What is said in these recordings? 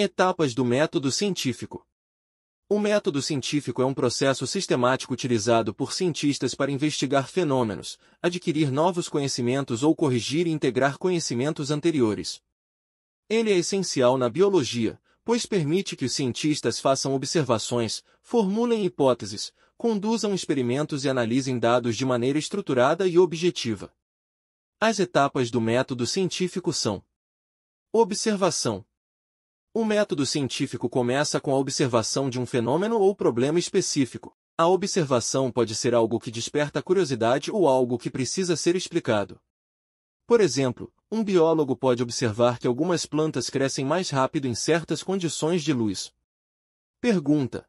Etapas do método científico. O método científico é um processo sistemático utilizado por cientistas para investigar fenômenos, adquirir novos conhecimentos ou corrigir e integrar conhecimentos anteriores. Ele é essencial na biologia, pois permite que os cientistas façam observações, formulem hipóteses, conduzam experimentos e analisem dados de maneira estruturada e objetiva. As etapas do método científico são: observação. O método científico começa com a observação de um fenômeno ou problema específico. A observação pode ser algo que desperta curiosidade ou algo que precisa ser explicado. Por exemplo, um biólogo pode observar que algumas plantas crescem mais rápido em certas condições de luz. Pergunta.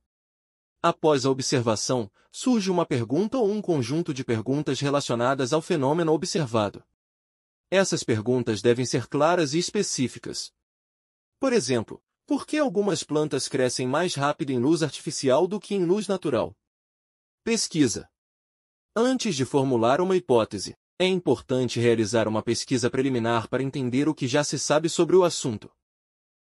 Após a observação, surge uma pergunta ou um conjunto de perguntas relacionadas ao fenômeno observado. Essas perguntas devem ser claras e específicas. Por exemplo, por que algumas plantas crescem mais rápido em luz artificial do que em luz natural? Pesquisa. Antes de formular uma hipótese, é importante realizar uma pesquisa preliminar para entender o que já se sabe sobre o assunto.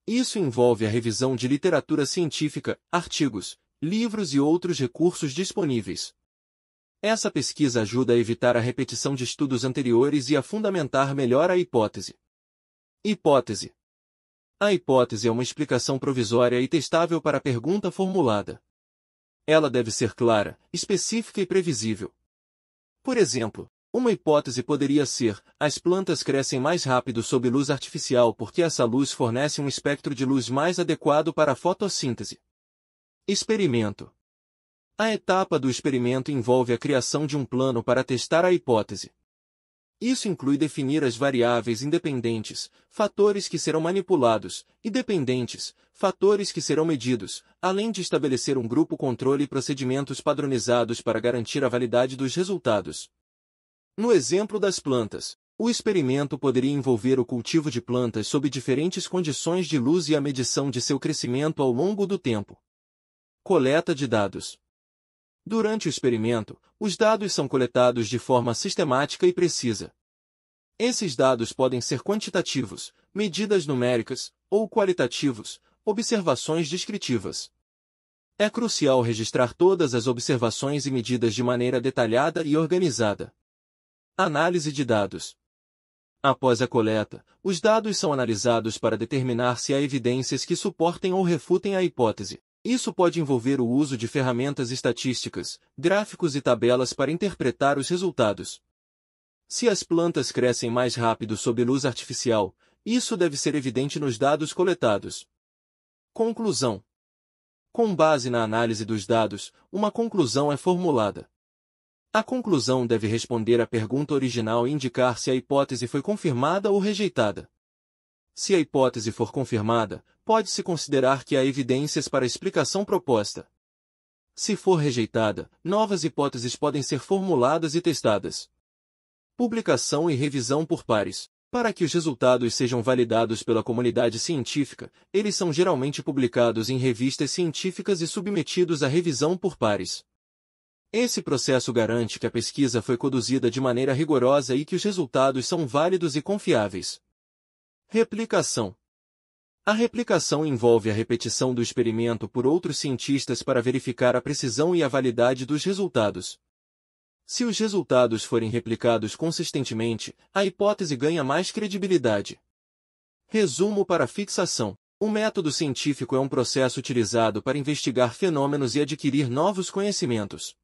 Isso envolve a revisão de literatura científica, artigos, livros e outros recursos disponíveis. Essa pesquisa ajuda a evitar a repetição de estudos anteriores e a fundamentar melhor a hipótese. Hipótese. A hipótese é uma explicação provisória e testável para a pergunta formulada. Ela deve ser clara, específica e previsível. Por exemplo, uma hipótese poderia ser: as plantas crescem mais rápido sob luz artificial porque essa luz fornece um espectro de luz mais adequado para a fotossíntese. Experimento. A etapa do experimento envolve a criação de um plano para testar a hipótese. Isso inclui definir as variáveis independentes, fatores que serão manipulados, e dependentes, fatores que serão medidos, além de estabelecer um grupo controle e procedimentos padronizados para garantir a validade dos resultados. No exemplo das plantas, o experimento poderia envolver o cultivo de plantas sob diferentes condições de luz e a medição de seu crescimento ao longo do tempo. Coleta de dados. Durante o experimento, os dados são coletados de forma sistemática e precisa. Esses dados podem ser quantitativos, medidas numéricas, ou qualitativos, observações descritivas. É crucial registrar todas as observações e medidas de maneira detalhada e organizada. Análise de dados. Após a coleta, os dados são analisados para determinar se há evidências que suportem ou refutem a hipótese. Isso pode envolver o uso de ferramentas estatísticas, gráficos e tabelas para interpretar os resultados. Se as plantas crescem mais rápido sob luz artificial, isso deve ser evidente nos dados coletados. Conclusão. Com base na análise dos dados, uma conclusão é formulada. A conclusão deve responder à pergunta original e indicar se a hipótese foi confirmada ou rejeitada. Se a hipótese for confirmada, pode-se considerar que há evidências para a explicação proposta. Se for rejeitada, novas hipóteses podem ser formuladas e testadas. Publicação e revisão por pares. Para que os resultados sejam validados pela comunidade científica, eles são geralmente publicados em revistas científicas e submetidos à revisão por pares. Esse processo garante que a pesquisa foi conduzida de maneira rigorosa e que os resultados são válidos e confiáveis. Replicação. A replicação envolve a repetição do experimento por outros cientistas para verificar a precisão e a validade dos resultados. Se os resultados forem replicados consistentemente, a hipótese ganha mais credibilidade. Resumo para fixação. O método científico é um processo utilizado para investigar fenômenos e adquirir novos conhecimentos.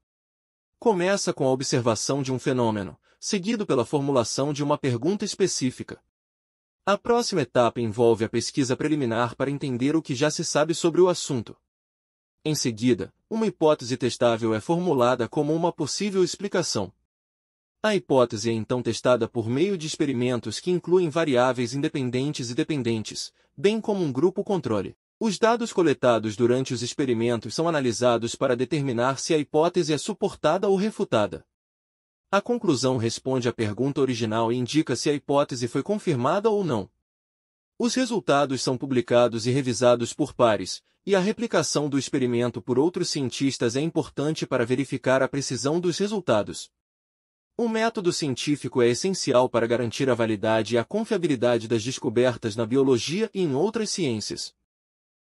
Começa com a observação de um fenômeno, seguido pela formulação de uma pergunta específica. A próxima etapa envolve a pesquisa preliminar para entender o que já se sabe sobre o assunto. Em seguida, uma hipótese testável é formulada como uma possível explicação. A hipótese é então testada por meio de experimentos que incluem variáveis independentes e dependentes, bem como um grupo controle. Os dados coletados durante os experimentos são analisados para determinar se a hipótese é suportada ou refutada. A conclusão responde à pergunta original e indica se a hipótese foi confirmada ou não. Os resultados são publicados e revisados por pares, e a replicação do experimento por outros cientistas é importante para verificar a precisão dos resultados. O método científico é essencial para garantir a validade e a confiabilidade das descobertas na biologia e em outras ciências.